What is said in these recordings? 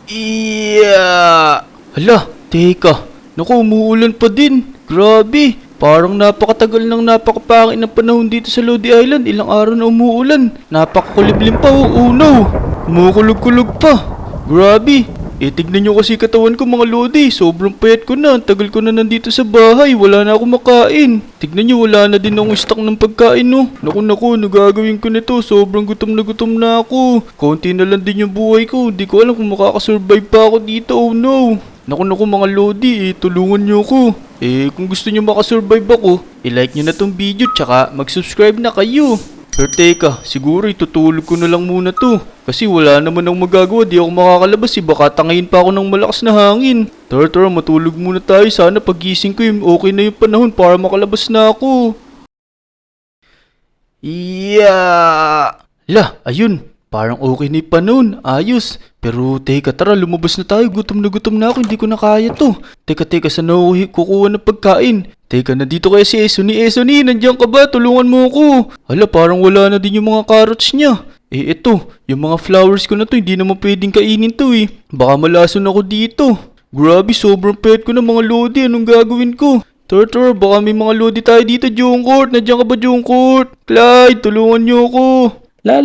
Iya! Hala, teka. Naku, umuulan pa din. Grabe. Parang napakatagal ng napakapangit ng panahon dito sa Lodi Island. Ilang araw na umuulan. Napakakuliblim pa, oh no. Kumukulog-kulog pa. Grabe. Tignan nyo kasi katawan ko mga Lodi. Sobrang payat ko na. Ang tagal ko na nandito sa bahay. Wala na akong makain. Tignan nyo, wala na din akong stock ng pagkain, no. Naku, nagagawin ko nito. Sobrang gutom na ako. Konti na lang din yung buhay ko. Di ko alam kung makakasurvive pa ako dito, oh no. Naku mga Lodi, tulungan nyo ko. Kung gusto nyo makasurvive ako, i-like nyo na tong video tsaka mag-subscribe na kayo. Pero teka, siguro itutulog ko na lang muna to. Kasi wala naman akong magagawa, di ako makakalabas baka tangayin pa ako ng malakas na hangin. Tara, matulog muna tayo. Sana pagising ko okay na yung panahon para makalabas na ako. Lah, ayun. Parang okay na yung panahon. Ayos. Pero teka, tara, lumabas na tayo. Gutom na ako. Hindi ko na kaya to. Teka, saan ako kukuha ng pagkain? Teka, nandito kaya si Esoni. Esoni, nandiyan ka ba? Tulungan mo ako. Hala, parang wala na din yung mga carrots niya. Ito, yung mga flowers ko na to, hindi naman pwedeng kainin to Baka malason ako dito. Grabe, sobrang pet ko na mga Lodi. Anong gagawin ko? Tara, baka may mga Lodi tayo dito, Jungkourt. Nandiyan ka ba, Jungkourt? Clyde, tulungan niyo ako. La.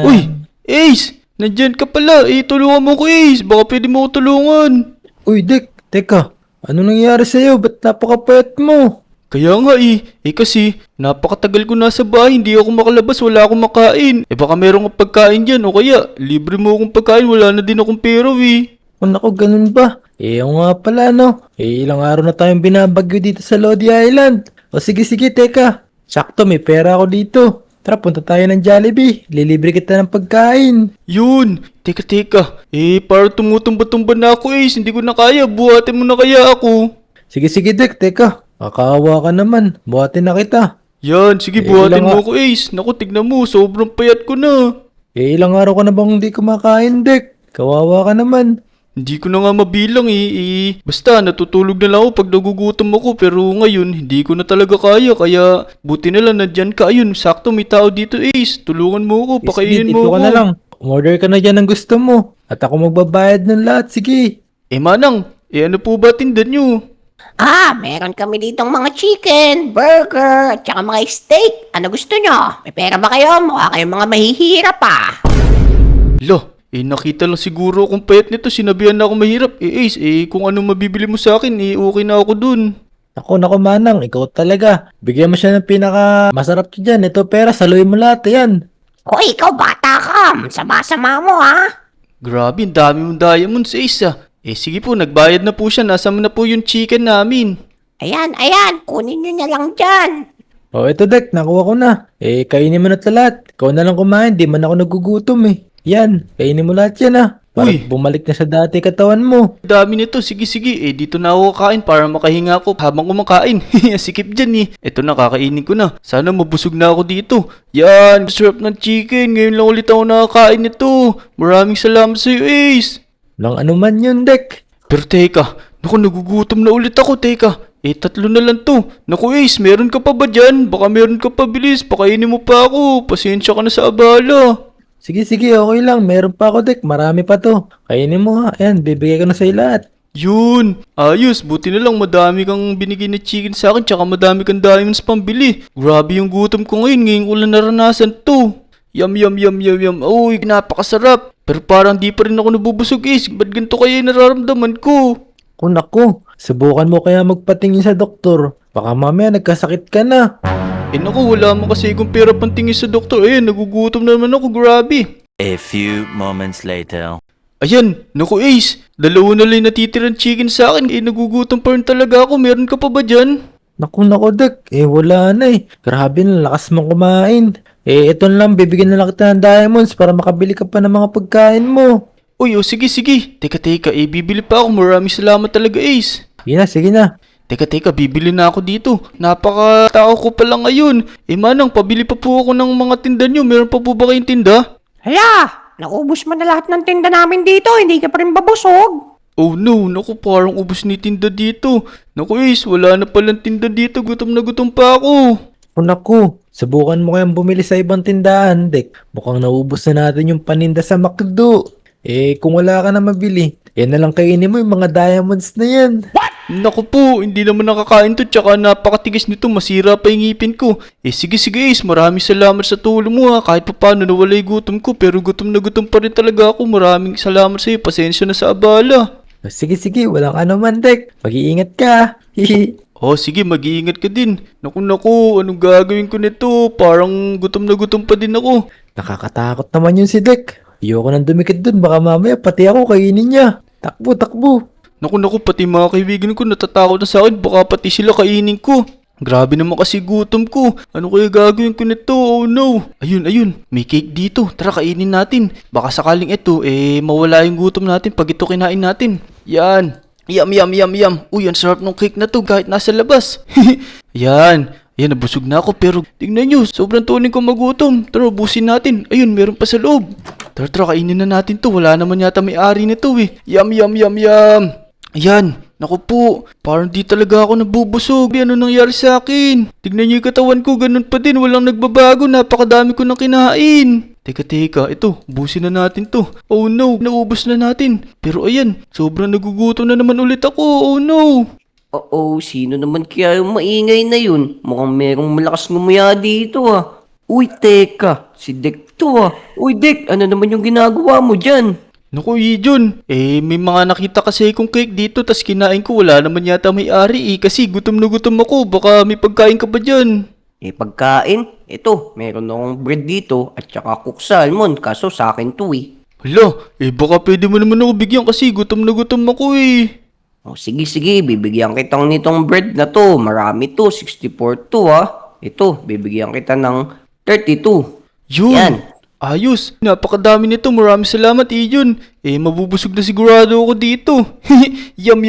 Uy, Ace! Nandyan ka pala. Tulungan mo ko, Ace. Baka pwede mo ko tulungan. Uy, Dick, teka. Ano nangyari sa'yo? Ba't napakapayat mo? Kaya nga kasi napakatagal ko nasa bahay, hindi ako makalabas, wala akong makain. Baka meron kang pagkain dyan o kaya libre mo akong pagkain, wala na din akong pera O naku, ganun ba? O nga pala no. Ilang araw na tayong binabagyo dito sa Lodi Island. O sige, teka. Sakto, may pera ako dito. Tara, punta tayo ng Jollibee. Lilibre kita ng pagkain. Yun! Teka. Parang tumutumba-tumba na ako hindi ko na kaya, buhatin mo na kaya ako. Sige, Dick, teka. Kakaawa ka naman. Buhatin na kita. Yan, sige buhatin mo ko Ace. Naku, tignan mo, sobrang payat ko na. Ilang araw ka na bang hindi kumakain, Dick? Kawawa ka naman. Hindi ko na nga mabilang Basta natutulog na lang ako pag nagugutom ako pero ngayon hindi ko na talaga kaya kaya buti na lang nandyan ka. Ayun, sakto may tao dito Ace. Tulungan mo ako, pakainin mo dito ako. ka na lang. Umorder ka na dyan ng gusto mo. At ako magbabayad ng lahat, sige. Manang, ano po ba tindan nyo? Meron kami ditong mga chicken, burger, at saka mga steak. Ano gusto nyo? May pera ba kayo? Mukha kayong mga mahihirap Lo, nakita lang siguro akong payat nito. Sinabihan na ako mahirap. Ace, kung ano mabibili mo sa akin, okay na ako dun. Naku, Manang, ikaw talaga. Bigyan mo siya ng pinaka masarap dyan. Ito pera, saluhin mo lahat yan. Hoy, ikaw bata ka. Sama-sama mo Grabe, ang dami mong diamonds Ace sige po, nagbayad na po siya. Nasaan na po yung chicken namin? Ayan, kunin nyo na lang dyan. O ito, Dek, nakuha ko na. Kainin mo na ito lahat. Ikaw na lang kumain, di man ako nagugutom Yan, kainin mo lahat yan Para Uy. bumalik na sa dati katawan mo. Dami nito, sige. Dito na ako kakain para makahinga ako habang kumakain. Sikip dyan Ito na, kakainin ko na. Sana mabusog na ako dito. Yan, sarap ng chicken. Ngayon lang ulit ako nakakain nito. Maraming salamat sa iyo, Ace. Lang ano man yun, Dek. Pero teka, naku, nagugutom na ulit ako, teka. Tatlo na lang to. Naku Ace, meron ka pa ba dyan? Baka meron ka pa, bilis. Pakainin mo pa ako. Pasensya ka na sa abala. Sige, okay lang. Meron pa ako, Dek. Marami pa to. Kainin mo Ayan, bibigay ko na sa'yo lahat. Yun, ayos. Buti na lang madami kang binigay na chicken sa akin tsaka madami kang diamonds pambili. Grabe yung gutom ko ngayon ko lang naranasan to. Yum. Uy, napakasarap. Pero parang di pa rin ako nabubusog Ace. Ba't ganito kaya yung nararamdaman ko? Naku, subukan mo kaya magpatingin sa doktor. Baka mamaya nagkasakit ka na. Naku, wala mo kasi akong pera pantingin sa doktor. Ayan, nagugutom naman ako, grabe. A few moments later. Ayan, naku Ace. Dalawa na lang natitirang chicken sa akin. Nagugutom pa rin talaga ako. Meron ka pa ba dyan? Naku, Dek. Wala na Grabe na, lakas mong kumain. Ito lang, bibigyan na lang kita ng diamonds para makabili ka pa ng mga pagkain mo. Uy, sige. Teka, bibili pa ako. Maraming salamat talaga, Ace. Sige na. Teka, bibili na ako dito. Napaka-tao ko pala ngayon. Manang, pabili pa po ako ng mga tinda nyo. Meron pa po ba kayong tinda? Hala, naubos mo na lahat ng tinda namin dito. Hindi ka pa rin babusog. Oh no, naku, parang ubos ni tinda dito. Naku Ace, wala na palang tinda dito. Gutom na gutom pa ako. Naku, subukan mo kayang bumili sa ibang tindahan, Dek. Mukhang naubos na natin yung paninda sa McDo. Kung wala ka na mabili, yan na lang kainin mo yung mga diamonds na yan. Naku po, hindi naman nakakain to, tsaka napakatigas nito, masira pa yung ngipin ko. Sige Ace, maraming salamat sa tulong mo ha, kahit pa paano nawala yung gutom ko, pero gutom na gutom pa rin talaga ako. Maraming salamat sa iyo, pasensya na sa abala. Sige, walang ano man, Dek. Mag-iingat ka. Hihi. Sige, mag-iingat ka din. Naku, anong gagawin ko nito? Parang gutom na gutom pa din ako. Nakakatakot naman yun si Dek. Ayoko nang dumikit dun, baka mamaya pati ako kainin niya. Takbo. Naku, pati mga kaibigan ko natatakot na sa akin, baka pati sila kainin ko. Grabe naman kasi gutom ko. Ano kaya gagawin ko nito? Oh no. Ayun, may cake dito. Tara, kainin natin. Baka sakaling ito, mawala yung gutom natin pag ito kinain natin. Yan. Yum. Uy, ang sarap ng cake na to kahit nasa labas. Yan, nabusog na ako pero tingnan nyo, sobrang tuning ko magutom. Tara, ubusin natin. Ayun, meron pa sa loob. Tara, kainin na natin to. Wala naman yata may-ari nito eh. Yum. Ayan, naku po, parang di talaga ako nabubusog. Ano nangyari sa akin? Tignan niyo yung katawan ko, ganun pa din, walang nagbabago, napakadami ko nang kinain. Teka, ito, ubusin na natin to. Oh no, naubos na natin. Pero ayan, sobrang nagugutom na naman ulit ako, oh no. Oo, sino naman kaya yung maingay na yun? Mukhang merong malakas ngumuya dito ah. Uy, teka, si Dek to ah. Uy, Dek, ano naman yung ginagawa mo dyan? Naku, Ijon, may mga nakita kasi akong cake dito, tas kinain ko, wala naman yata may-ari kasi gutom na gutom ako, baka may pagkain ka ba dyan? Pagkain? Ito, meron akong bread dito at saka cook salmon, kaso sa akin to eh. Hala, baka pwede mo naman ako bigyan kasi gutom na gutom ako eh. Oh, sige, bibigyan kitang nitong bread na to. Marami to, 64 to ah. Ito, bibigyan kita ng 32. Yun, Yan. ayos, napakadami nito, maraming salamat Ijon. Mabubusog na sigurado ako dito. Yum.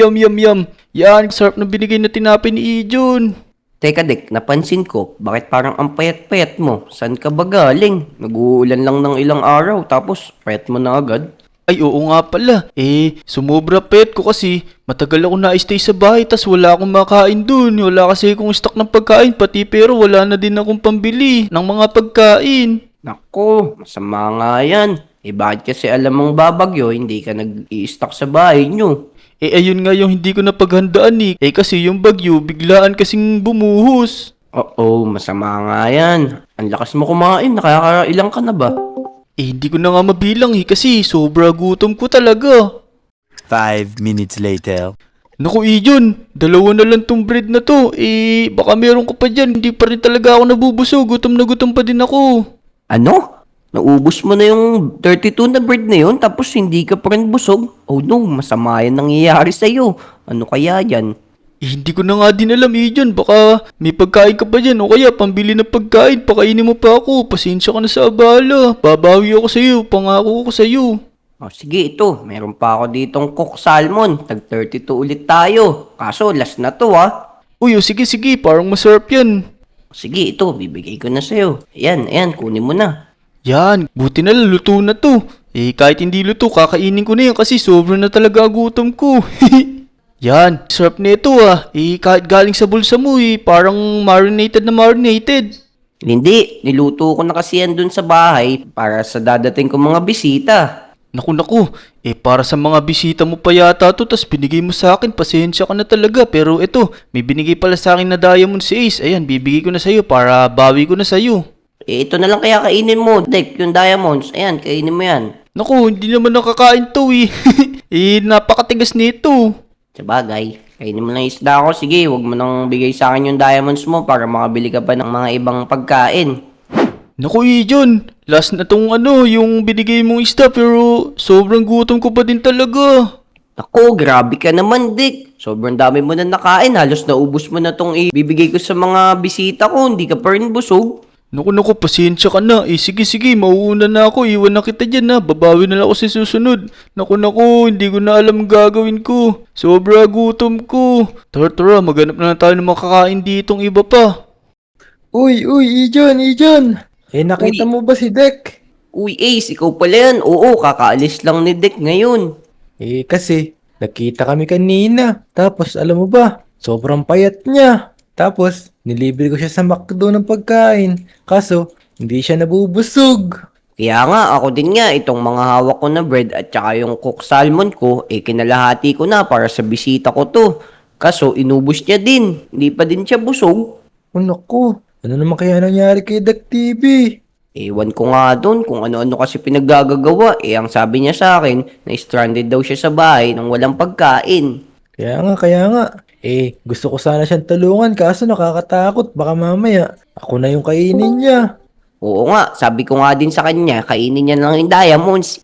Yan, sarap na binigay na tinapay ni Ijon. Teka, Dek, napansin ko, bakit parang ang payat-payat mo? Saan ka ba galing? Nag-uulan lang ng ilang araw, tapos payat mo na agad. Ay, oo nga pala. Sumobra pet ko kasi matagal ako na-stay sa bahay tas wala akong makain dun. Wala kasi akong stock ng pagkain pati pero wala na din akong pambili ng mga pagkain. Nako, masama nga yan. Bakit kasi alam mong babagyo, hindi ka nag-i-stock sa bahay nyo? Ayun nga yung hindi ko napaghandaan eh. Kasi yung bagyo biglaan kasing bumuhos. Oo, masama nga yan. Ang lakas mo kumain, nakakailang ka na ba? Hindi ko na nga mabilang kasi sobra gutom ko talaga. 5 minutes later. Naku Ijon, dalawa na lang tong bread na to. Baka meron ka pa dyan, hindi pa rin talaga ako nabubusog. Gutom na gutom pa din ako. Ano? Naubos mo na yung 32 na bread na yun tapos hindi ka pa rin busog? Oh no, masama yan nangyayari sa'yo. Ano kaya yan? Hindi ko na nga din alam Ijon, baka may pagkain ka pa dyan o kaya pambili ng pagkain, pakainin mo pa ako. Pasensya ka na sa abala. Babawi ako sa'yo, pangako ko sa'yo. Oh, sige, ito. Meron pa ako ditong cook salmon. Tag 32 ulit tayo. Kaso, last na to ah. Uy, sige, parang masarap yan. Sige, ito. Bibigay ko na sa'yo. Ayan, kunin mo na. Yan, buti na lang, luto na to. Kahit hindi luto, kakainin ko na yan kasi sobrang na talaga gutom ko. Yan, sarap nito ah. Kahit galing sa bulsa mo parang marinated na marinated. Hindi, niluto ko na kasi yan dun sa bahay para sa dadating ko mga bisita. Naku, para sa mga bisita mo pa yata to, tas binigay mo sa akin, pasensya ka na talaga. Pero ito, may binigay pala sa akin na diamond si Ace. Ayan, bibigay ko na sa'yo para bawi ko na sa'yo. Ito na lang kaya kainin mo, Dek, yung diamonds. Ayan, kainin mo yan. Naku, hindi naman nakakain to napakatigas nito. Sabagay, kainin mo lang isda ko. Sige, wag mo nang bigay sa akin yung diamonds mo para makabili ka pa ng mga ibang pagkain. Naku Ijon, last na tong yung binigay mong isda pero sobrang gutom ko pa din talaga. Ako, grabe ka naman, Dick. Sobrang dami mo na nakain. Halos naubos mo na tong ibibigay ko sa mga bisita ko. Hindi ka pa rin busog. Naku, pasensya ka na. Sige, mauuna na ako. Iwan na kita dyan na. Babawi na lang ako sa susunod. Naku, hindi ko na alam gagawin ko. Sobra gutom ko. Tara, maghanap na tayo ng makakain ditong iba pa. Uy, Ijon. Nakita mo ba si Dek? Uy, Ace, ikaw pala yan. Oo, kakaalis lang ni Dick ngayon. Kasi, nakita kami kanina. Tapos, alam mo ba, sobrang payat niya. Tapos, nilibre ko siya sa McDo ng pagkain. Kaso, hindi siya nabubusog. Kaya nga, ako din nga, itong mga hawak ko na bread at saka yung cook salmon ko, kinalahati ko na para sa bisita ko to. Kaso, inubos niya din. Hindi pa din siya busog. Oh, naku. Ano naman kaya nangyari kay Dak TV? Ewan ko nga doon kung ano-ano kasi pinaggagawa. Ang sabi niya sa akin, na stranded daw siya sa bahay nang walang pagkain. Kaya nga. Gusto ko sana siyang tulungan kaso nakakatakot. Baka mamaya, ako na yung kainin niya. Oo nga, sabi ko nga din sa kanya, kainin niya lang yung diamonds.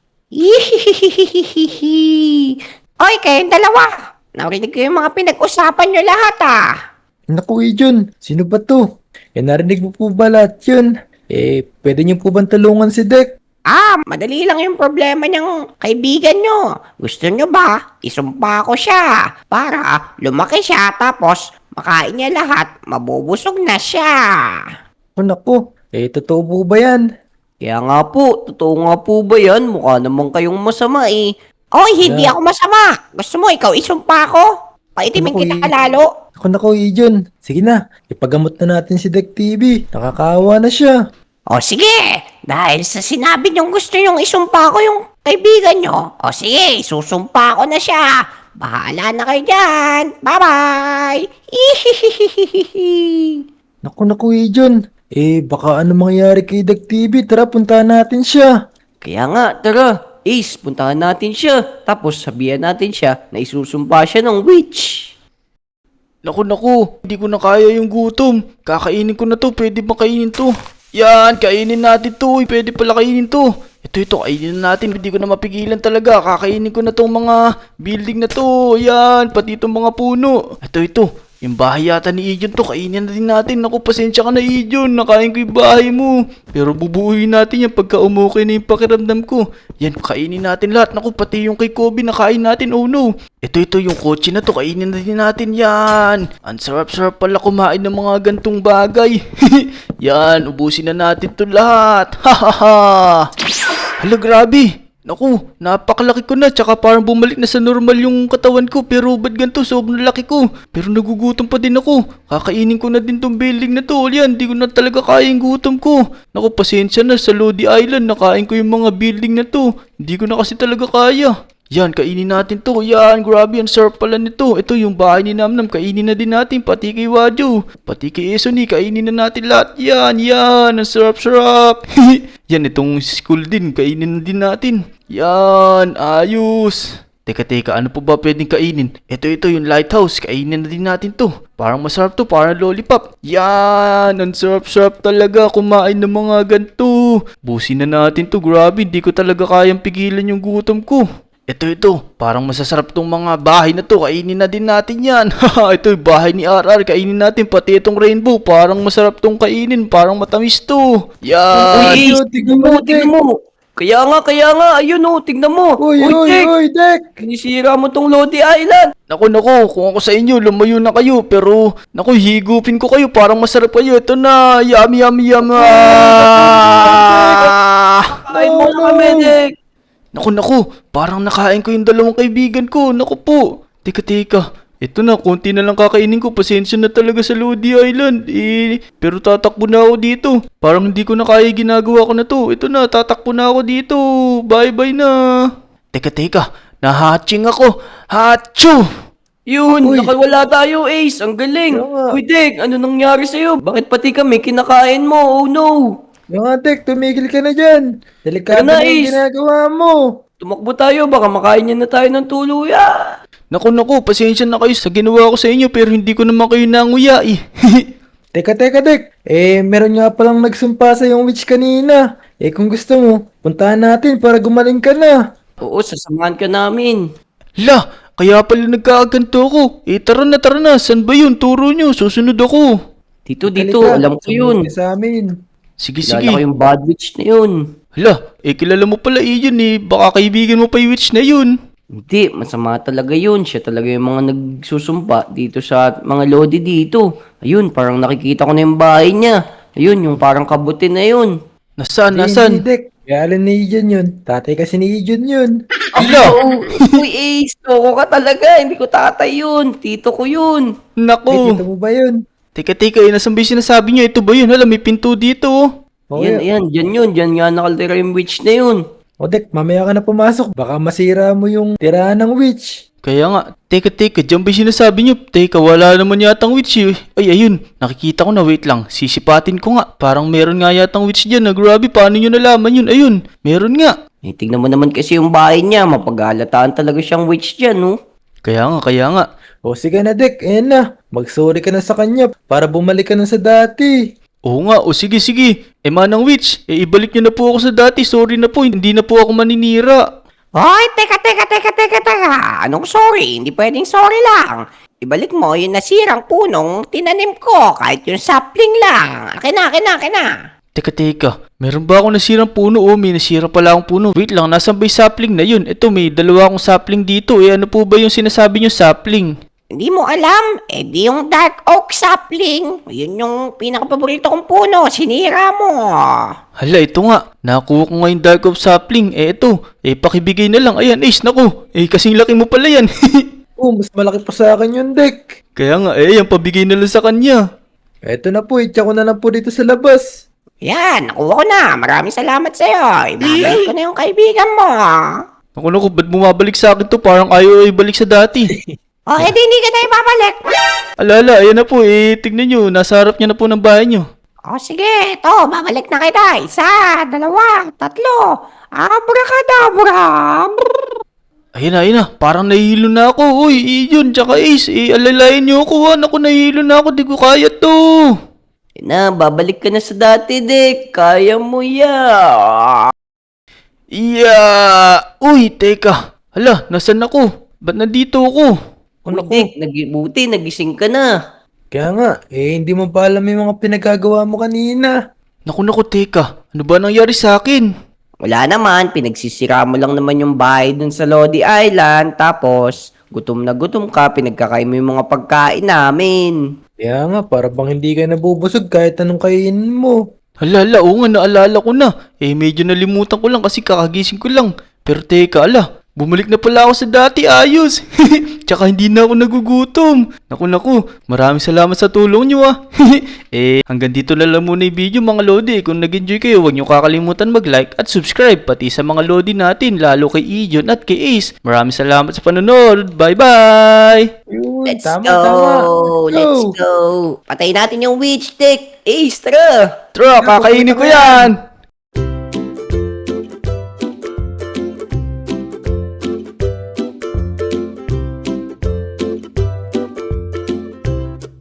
Oy, kayong dalawa! Narinig ko yung mga pinag-usapan nyo lahat Naku, John, sino ba to? Narinig mo po ba lahat yun? Pwede niyo po bang tulungan si Dek? Madali lang yung problema niyang kaibigan nyo. Gusto nyo ba? Isumpa ko siya para lumaki siya tapos makain niya lahat, mabubusog na siya. Oh, naku. Totoo po ba yan? Kaya nga po, totoo nga po ba yan? Mukha naman kayong masama Oy, hindi ako masama. Gusto mo ikaw isumpa ko? Paitimin Naku, kita lalo. Naku, John. Sige na, ipagamot na natin si Dek TV. Nakakaawa na siya. O sige, dahil sa sinabi niyong gusto niyong isumpa ko yung kaibigan nyo. O sige, susumpa ko na siya. Bahala na kayo dyan. Bye-bye. Naku, John. Baka ano mangyari kay Dek TV? Tara, puntahan natin siya. Kaya nga, tara, Ace, puntahan natin siya. Tapos sabihan natin siya na isusumpa siya ng witch. Naku, hindi ko na kaya yung gutom. Kakainin ko na to, pwede ba kainin to? Yan, kainin natin to, pwede pala kainin to. Ito, kainin na natin, hindi ko na mapigilan talaga. Kakainin ko na tong mga building na to. Yan, pati itong mga puno. Ito, yung bahay yata ni Ijon to, kainin na din natin. Naku, pasensya ka na Ijon, nakain ko yung bahay mo. Pero bubuuin natin yan pagka umukay na yung pakiramdam ko. Yan, kainin natin lahat. Naku, pati yung kay Kobe, nakain natin, oh no. Ito, yung kotse na to, kainin na din natin yan. Ang sarap-sarap pala kumain ng mga gantong bagay. Yan, ubusin na natin to lahat. Hahaha. Hala, grabe. Naku, napakalaki ko na, tsaka parang bumalik na sa normal yung katawan ko, pero ba't ganito, sobrang laki ko. Pero nagugutom pa din ako, kakainin ko na din tong building na to, yan, di ko na talaga kaya yung gutom ko. Naku, pasensya na, sa Lodi Island, nakain ko yung mga building na to, hindi ko na kasi talaga kaya. Yan, kainin natin to. Yan, grabe, ang sarap pala nito. Ito yung bahay ni Namnam, kainin na din natin, pati kay Waju, pati kay Esoni, kainin na natin lahat. Yan, ang sarap-sarap. Yan, itong school din, kainin na din natin. Yan, ayos. Teka, ano po ba pwedeng kainin? Ito, yung lighthouse, kainin na din natin to. Parang masarap to, parang lollipop. Yan, ang sarap-sarap talaga kumain ng mga ganito. Busin na natin to, grabe, hindi ko talaga kayang pigilan yung gutom ko. Ito, parang masasarap tong mga bahay na to, kainin na din natin yan. Ito yung bahay ni RR, kainin natin, pati itong rainbow, parang masarap tong kainin, parang matamis to. Yan. Uy, Ace, tignan mo. Kaya nga, ayun tignan mo. Uy, Dek! Sinisira mo tong Lodi Island. Naku, kung ako sa inyo, lumayo na kayo, pero, naku, higupin ko kayo, parang masarap kayo. Ito na, yummy. Kain mo na kami, Dek. Naku, parang nakain ko yung dalawang kaibigan ko. Naku po. Teka. Ito na, konti na lang kakainin ko. Pasensya na talaga sa Lodi Island. Pero tatakbo na ako dito. Parang hindi ko na kaya ginagawa ko na to. Ito na, tatakbo na ako dito. Bye-bye na. Teka. Nahatching ako. Hachu! Yun, nakawala tayo, Ace. Ang galing. Uy, Dek, ano nangyari sa'yo? Bakit pati kami kinakain mo? Oh, no. Mga Dek, tumigil ka na dyan. Delikado Ano, na yung Ace? ginagawa mo. Tumakbo tayo, baka makain niya na tayo ng tuluya. Naku, pasensya na kayo sa ginawa ko sa inyo pero hindi ko naman kayo nanguya eh. Teka, Dek. Meron nga palang nagsumpa sa yung witch kanina. Kung gusto mo, puntahan natin para gumaling ka na. Oo, sasamahan ka namin. La, kaya pala nagkakaganto ako. Tara na, saan ba yun? Turo nyo, susunod ako. Dito, Halika, alam ko yun. sumunod ka sa amin. Sige. Kilala ko yung bad witch na yun. Hala, kilala mo pala yun eh. Baka kaibigan mo pa yung witch na yun. Hindi, masama talaga yun. Siya talaga yung mga nagsusumpa dito sa mga lodi dito. Ayun, parang nakikita ko na yung bahay niya. Ayun, yung parang kabuti na yun. Nasaan? Hindi, Dek. Kaya ni Ijon yun. Tatay kasi ni Ijon yun. Hala, Uy, Ace, toko ka talaga. Hindi ko tatay yun. Tito ko yun. Dito naku. mo ba yun? Teka, nasaan ba yung sinasabi niyo? Ito ba yun? Hala, may pinto dito oh. O, Ayan, dyan yun. Dyan nga nakaldira yung witch na yun. O Dek, mamaya ka na pumasok. Baka masira mo yung tirahan ng witch. Kaya nga, teka, dyan ba yung sinasabi nyo? Teka, wala naman yatang witch eh. Ay, ayun, nakikita ko na, wait lang. Sisipatin ko nga, parang meron nga yatang witch dyan na grabe, paano nyo nalaman yun? Ayun, meron nga. Tingnan mo naman kasi yung bahay niya. Mapag-alataan talaga siyang witch dyan, no? Kaya nga. O sige na Dek, ayan na. Mag-sorry ka na sa kanya para bumalik ka na sa dati. Oo nga, o sige. Manang witch, ibalik nyo na po ako sa dati. Sorry na po, hindi na po ako maninira. Hoy, teka. Anong sorry? Hindi pwedeng sorry lang. Ibalik mo yung nasirang punong tinanim ko, kahit yung sapling lang. Akin na. Teka, meron ba akong nasirang puno? May nasira pala akong puno. Wait lang, nasan ba yung sapling na yun? Ito, may dalawa akong sapling dito. Ano po ba yung sinasabi nyo sapling? Hindi mo alam? Di yung dark oak sapling. Yun yung pinakapaborito kong puno. Sinira mo. Hala, ito nga. Nakuha ko nga yung dark oak sapling. Ito. Pakibigay na lang. Ayan, Ace, naku. Kasing laki mo pala yan. Oh, mas malaki pa sa akin yun Dek. Kaya nga, yan, pabigay na lang sa kanya. Eto na po, itya ko na lang po dito sa labas. Yan, nakuha ko na. Maraming salamat sa'yo. Ibabalik ko na yung kaibigan mo. Naku, ba't bumabalik sa akin to? Parang ayaw ibalik sa dati. Di hindi ka tayo babalik. Alala, ayan na po. Tignan nyo. Nasa harap niya na po ng bahay nyo. Sige, babalik na kita. 1, 2, 3. Abracadabra. Ayun na. Parang nahihilo na ako. Uy, yun, tsaka Ace. Alalayan nyo ako. Naku, nahihilo na ako. Di ko kaya to. Babalik ka na sa dati, Dek. Kaya mo yan. Uy, teka. Hala, nasan ako? Ba't nandito ako? Uy, Dek, buti, nagising ka na. Kaya nga, hindi mo pa alam yung mga pinagagawa mo kanina. Naku, teka. Ano ba nangyari sa akin? Wala naman, pinagsisira mo lang naman yung bahay dun sa Lodi Island. Tapos, gutom na gutom ka, pinagkakain mo yung mga pagkain namin. Kaya nga, para bang hindi ka nabubusog kahit anong kainin mo. Hala, oo nga, naalala ko na. Medyo nalimutan ko lang kasi kakagising ko lang. Pero teka, bumalik na pala ako sa dati, ayos. Tsaka hindi na ako nagugutom. Naku, maraming salamat sa tulong nyo hanggang dito na lang muna yung video mga Lodi. Kung nag-enjoy kayo, huwag nyo kakalimutan mag-like at subscribe. Pati sa mga Lodi natin, lalo kay Ijon at kay Ace. Maraming salamat sa panonood. Bye-bye! Yun, Let's tama. go! Patayin natin yung witch, Dek. Ace, tara! Tara, kakainin ko yan!